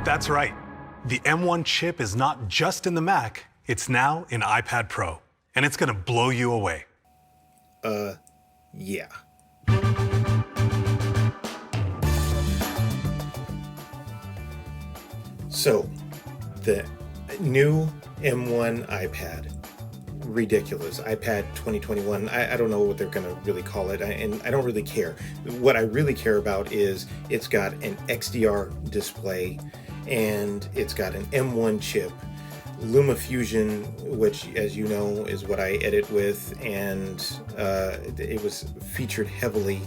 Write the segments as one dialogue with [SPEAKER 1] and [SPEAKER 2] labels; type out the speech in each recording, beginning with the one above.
[SPEAKER 1] That's right. The M1 chip is not just in the Mac, it's now in iPad Pro, and it's gonna blow you away.
[SPEAKER 2] Yeah. So, the new M1 iPad, ridiculous. iPad 2021, I don't know what they're going to really call it, and I don't really care. What I really care about is it's got an XDR display, and it's got an M1 chip, LumaFusion, which, as you know, is what I edit with, and it was featured heavily.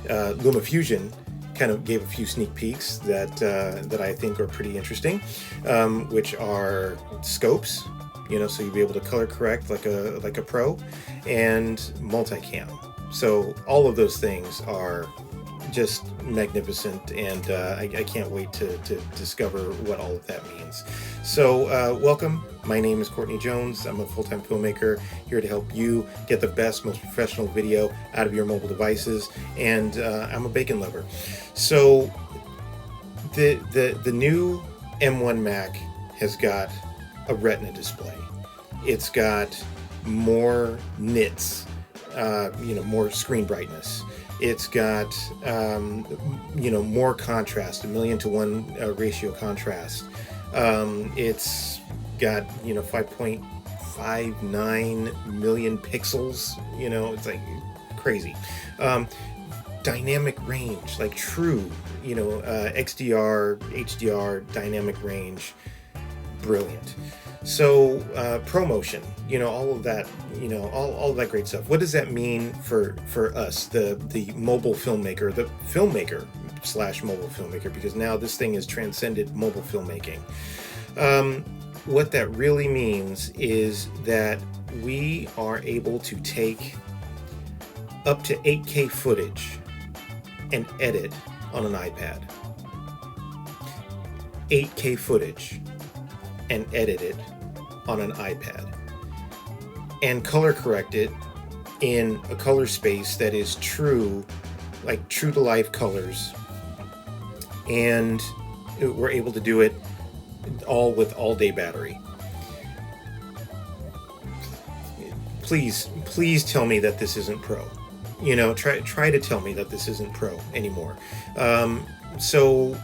[SPEAKER 2] LumaFusion kind of gave a few sneak peeks that I think are pretty interesting, which are scopes, so you'll be able to color correct like a pro, and multicam. So all of those things are just magnificent, and I can't wait to discover what all of that means. So welcome. My name is Courtney Jones. I'm a full-time filmmaker here to help you get the best, most professional video out of your mobile devices, and I'm a bacon lover. So the new M1 Mac has got a Retina display. It's got more nits, more screen brightness. It's got more contrast, 1:1 ratio contrast. It's got 5.59 million pixels. It's like crazy. Dynamic range, like true, XDR, HDR, dynamic range, brilliant. So ProMotion, all of that, all of that great stuff. What does that mean for us, the mobile filmmaker, the filmmaker / mobile filmmaker? Because now this thing has transcended mobile filmmaking. What that really means is that we are able to take up to 8K footage and edit on an iPad. 8K footage and edit it on an iPad, and color correct it in a color space that is true to life colors, and we're able to do it all with all-day battery. Please tell me that this isn't pro. Try to tell me that this isn't pro anymore. So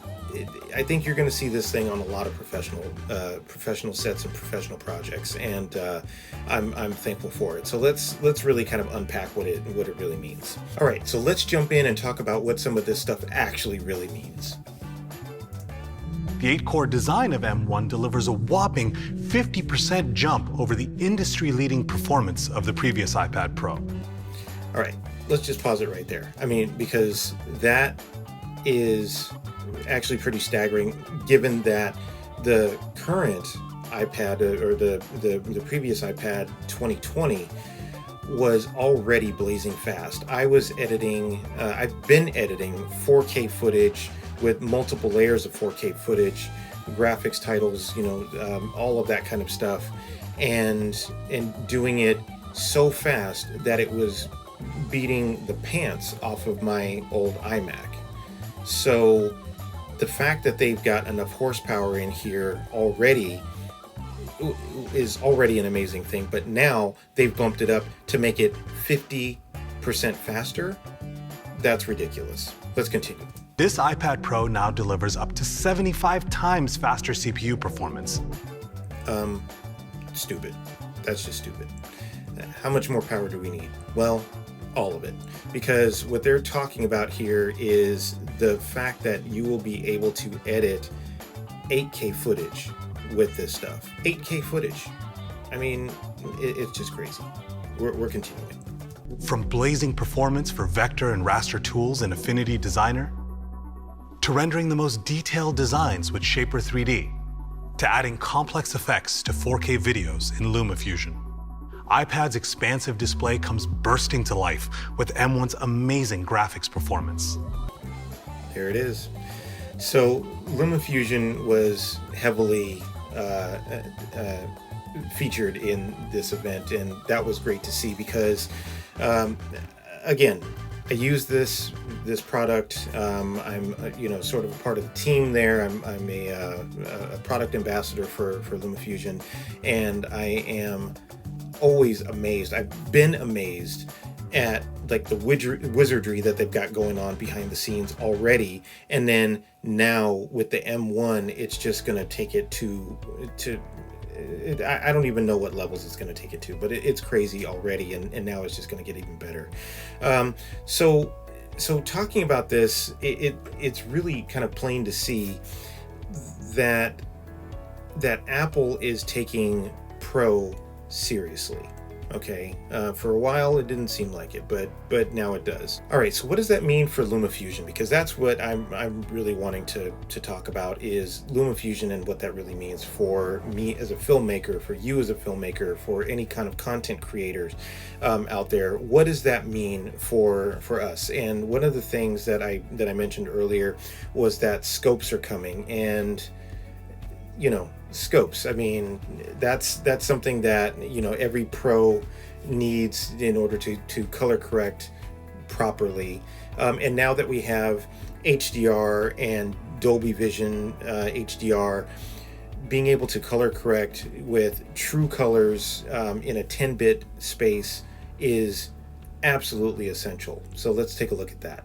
[SPEAKER 2] I think you're going to see this thing on a lot of professional sets and professional projects, and I'm thankful for it. So let's really kind of unpack what it really means. All right, so let's jump in and talk about what some of this stuff actually really means.
[SPEAKER 1] The 8-core design of M1 delivers a whopping 50% jump over the industry-leading performance of the previous iPad Pro.
[SPEAKER 2] All right, let's just pause it right there. Because that is actually pretty staggering, given that the current iPad, or the previous iPad 2020, was already blazing fast. I've been editing 4K footage with multiple layers of 4K footage, graphics titles, all of that kind of stuff, and doing it so fast that it was beating the pants off of my old iMac. So the fact that they've got enough horsepower in here already is already an amazing thing, but now they've bumped it up to make it 50% faster. That's ridiculous. Let's continue.
[SPEAKER 1] This iPad Pro now delivers up to 75 times faster CPU performance.
[SPEAKER 2] Stupid. That's just stupid. How much more power do we need? Well, all of it. Because what they're talking about here is the fact that you will be able to edit 8K footage with this stuff. 8K footage. It's just crazy. We're continuing.
[SPEAKER 1] From blazing performance for vector and raster tools in Affinity Designer, to rendering the most detailed designs with Shaper 3D, to adding complex effects to 4K videos in LumaFusion, iPad's expansive display comes bursting to life with M1's amazing graphics performance.
[SPEAKER 2] There it is. So LumaFusion was heavily featured in this event, and that was great to see because, again, I use this product. I'm sort of a part of the team there. I'm a product ambassador for LumaFusion, and I am always amazed. I've been amazed at like the wizardry that they've got going on behind the scenes already, and then now with the M1, it's just going to take it to I don't even know what levels it's going to take it to, but it's crazy already, and now it's just going to get even better. So talking about this, it's really kind of plain to see that Apple is taking Pro seriously. Okay, for a while it didn't seem like it, but now it does. All right, so what does that mean for LumaFusion? Because that's what I'm really wanting to talk about, is LumaFusion and what that really means for me as a filmmaker, for you as a filmmaker, for any kind of content creators out there. What does that mean for us? And one of the things that I mentioned earlier was that scopes are coming, and scopes, I mean, that's something that every pro needs in order to color correct properly, and now that we have HDR and Dolby Vision HDR, being able to color correct with true colors in a 10-bit space is absolutely essential. So let's take a look at that.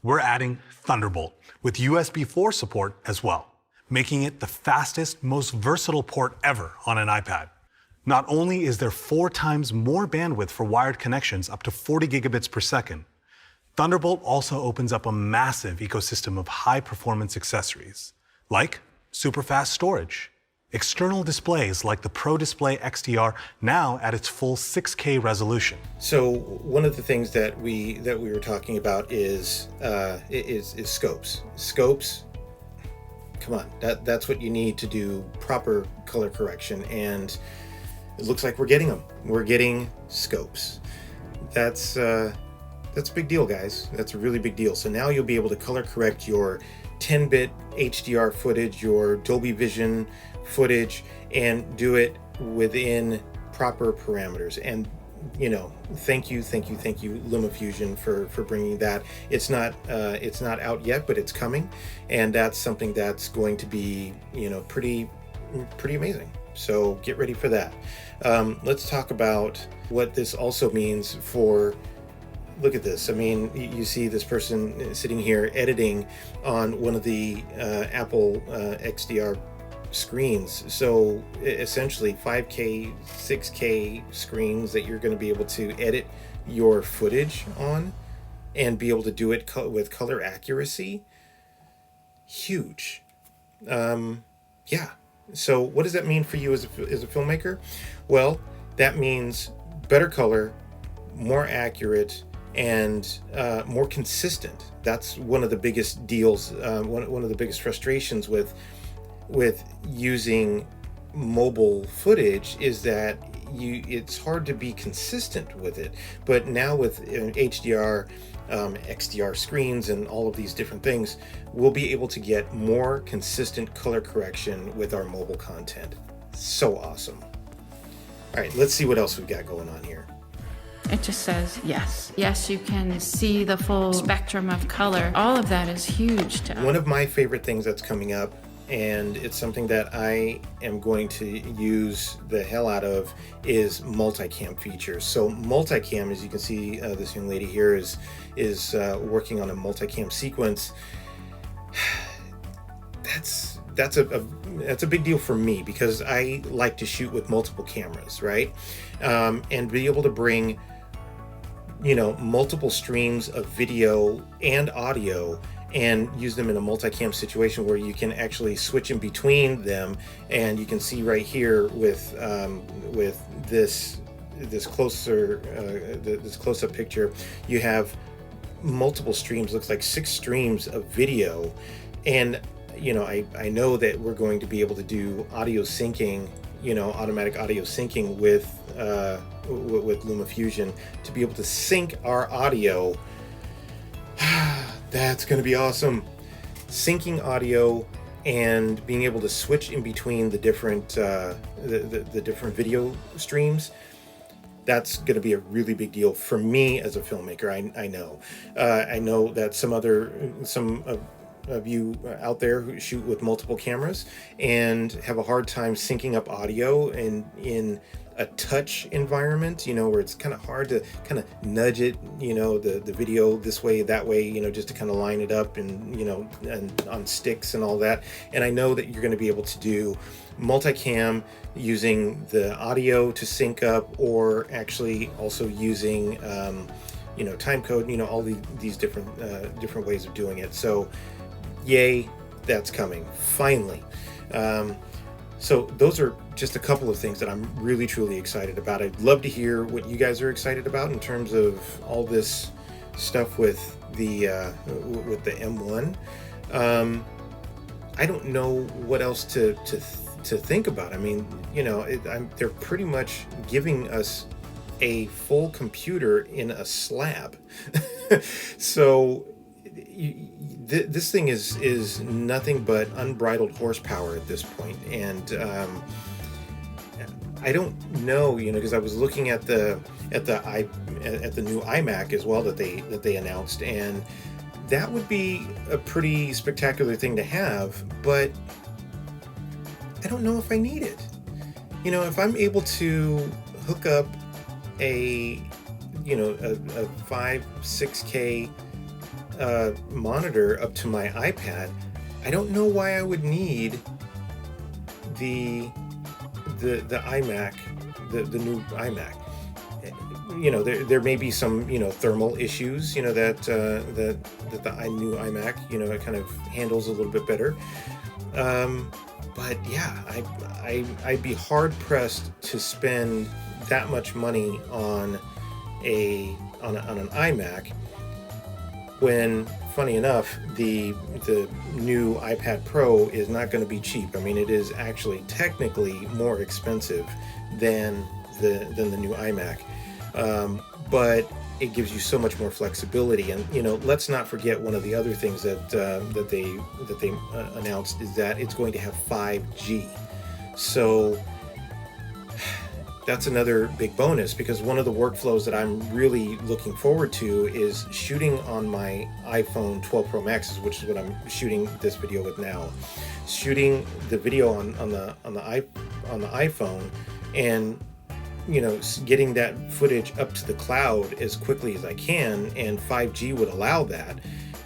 [SPEAKER 1] We're adding Thunderbolt with USB 4 support as well, making it the fastest, most versatile port ever on an iPad. Not only is there 4 times more bandwidth for wired connections, up to 40 gigabits per second, Thunderbolt also opens up a massive ecosystem of high-performance accessories, like super fast storage, external displays like the Pro Display XDR, now at its full 6K resolution.
[SPEAKER 2] So one of the things that we were talking about is scopes. Scopes. Come on, that's what you need to do proper color correction, and it looks like we're getting them. We're getting scopes. That's a big deal, guys. That's a really big deal. So now you'll be able to color correct your 10-bit HDR footage, your Dolby Vision footage, and do it within proper parameters. And thank you LumaFusion for bringing that. It's not out yet, but it's coming, and that's something that's going to be pretty amazing. So get ready for that. Let's talk about what this also means for. Look at this. I mean, you see this person sitting here editing on one of the Apple XDR screens. So essentially 5K, 6K screens that you're going to be able to edit your footage on and be able to do it with color accuracy. Huge. Yeah. So what does that mean for you as a filmmaker? Well, that means better color, more accurate, and more consistent. That's one of the biggest deals, one of the biggest frustrations with using mobile footage is that it's hard to be consistent with it. But now with HDR, XDR screens, and all of these different things, we'll be able to get more consistent color correction with our mobile content. So awesome. All right, let's see what else we've got going on here.
[SPEAKER 3] It just says yes. Yes, you can see the full spectrum of color. All of that is huge to us.
[SPEAKER 2] One of my favorite things that's coming up, and it's something that I am going to use the hell out of, is multicam features. So multicam, as you can see, this young lady here is working on a multicam sequence. That's a big deal for me, because I like to shoot with multiple cameras, right? And be able to bring multiple streams of video and audio and use them in a multicam situation where you can actually switch in between them. And you can see right here with this close-up picture, you have multiple streams. Looks like 6 streams of video, and I know that we're going to be able to do audio syncing, automatic audio syncing with LumaFusion to be able to sync our audio. That's going to be awesome. Syncing audio and being able to switch in between the different the different video streams. That's going to be a really big deal for me as a filmmaker. I know. I know that some of you out there who shoot with multiple cameras and have a hard time syncing up audio in a touch environment, where it's kind of hard to kind of nudge it, the video this way, that way, just to kind of line it up and, and on sticks and all that. And I know that you're going to be able to do multicam using the audio to sync up, or actually also using, time code, all these different ways of doing it. So yay, that's coming finally. So those are just a couple of things that I'm really, truly excited about. I'd love to hear what you guys are excited about in terms of all this stuff with the M1. I don't know what else to think about. I mean, they're pretty much giving us a full computer in a slab. So this thing is nothing but unbridled horsepower at this point. And I don't know, because I was looking at the new iMac as well that they announced, and that would be a pretty spectacular thing to have, but I don't know if I need it. If I'm able to hook up a 5-6K monitor up to my iPad, I don't know why I would need the iMac, the new iMac. There may be some thermal issues that the new iMac it kind of handles a little bit better. But yeah, I'd be hard pressed to spend that much money on an iMac, when, funny enough, the new iPad Pro is not going to be cheap. I mean, it is actually technically more expensive than the new iMac, but it gives you so much more flexibility. And let's not forget, one of the other things that they announced is that it's going to have 5G. So that's another big bonus, because one of the workflows that I'm really looking forward to is shooting on my iPhone 12 Pro Max, which is what I'm shooting this video with now. Shooting the video on the iPhone, and getting that footage up to the cloud as quickly as I can, and 5G would allow that.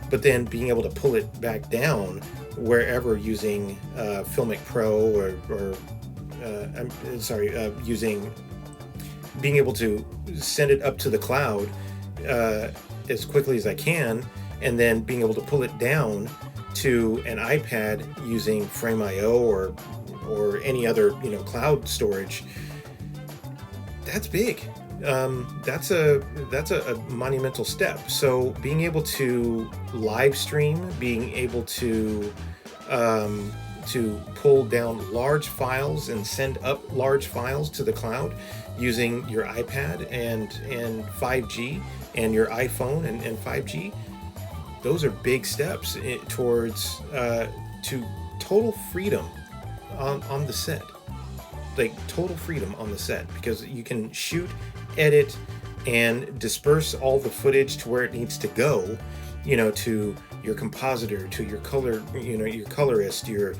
[SPEAKER 2] But then being able to pull it back down wherever using Filmic Pro being able to send it up to the cloud as quickly as I can, and then being able to pull it down to an iPad using Frame.io or any other cloud storage. That's big. That's a monumental step. So being able to live stream, being able to pull down large files and send up large files to the cloud using your iPad and 5G, and your iPhone and 5G, those are big steps towards to total freedom on the set. Like total freedom on the set, because you can shoot, edit, and disperse all the footage to where it needs to go, to your compositor, to your color, your colorist, your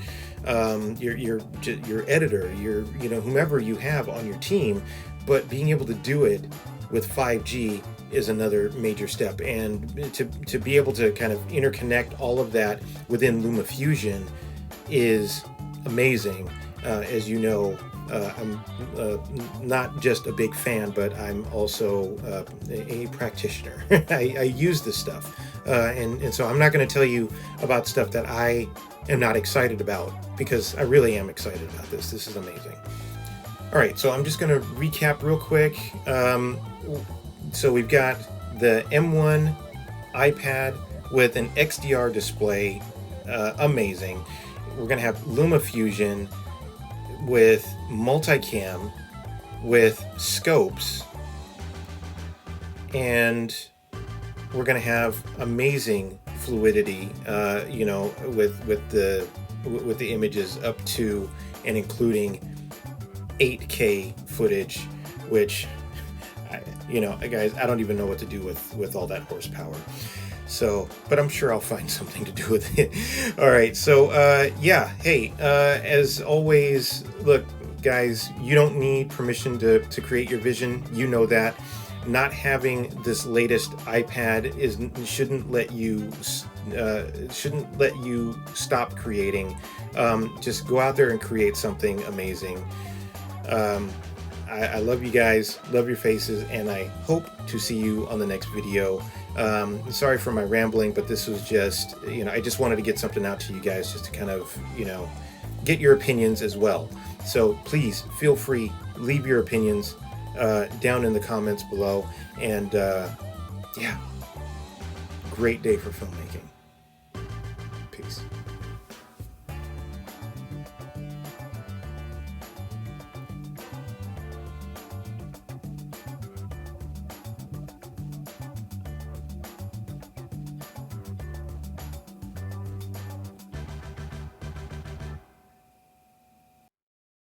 [SPEAKER 2] editor, your whomever you have on your team. But being able to do it with 5G is another major step, and to be able to kind of interconnect all of that within LumaFusion is amazing. As you know, I'm not just a big fan, but I'm also a practitioner. I use this stuff, and so I'm not going to tell you about stuff that I am not excited about, because I really am excited about this. This is amazing. All right, so I'm just going to recap real quick. So we've got the M1 iPad with an XDR display, amazing. We're going to have LumaFusion with multicam, with scopes, and we're going to have amazing fluidity, with the images up to and including 8K footage, which Guys, I don't even know what to do with all that horsepower. So, but I'm sure I'll find something to do with it. All right, so hey, as always, look, guys, you don't need permission to create your vision. You know that. Not having this latest iPad shouldn't let you stop creating. Just go out there and create something amazing. I love you guys, love your faces, and I hope to see you on the next video. Sorry for my rambling, but this was just, I just wanted to get something out to you guys just to kind of, get your opinions as well. So please feel free, leave your opinions down in the comments below. And yeah, great day for filmmaking.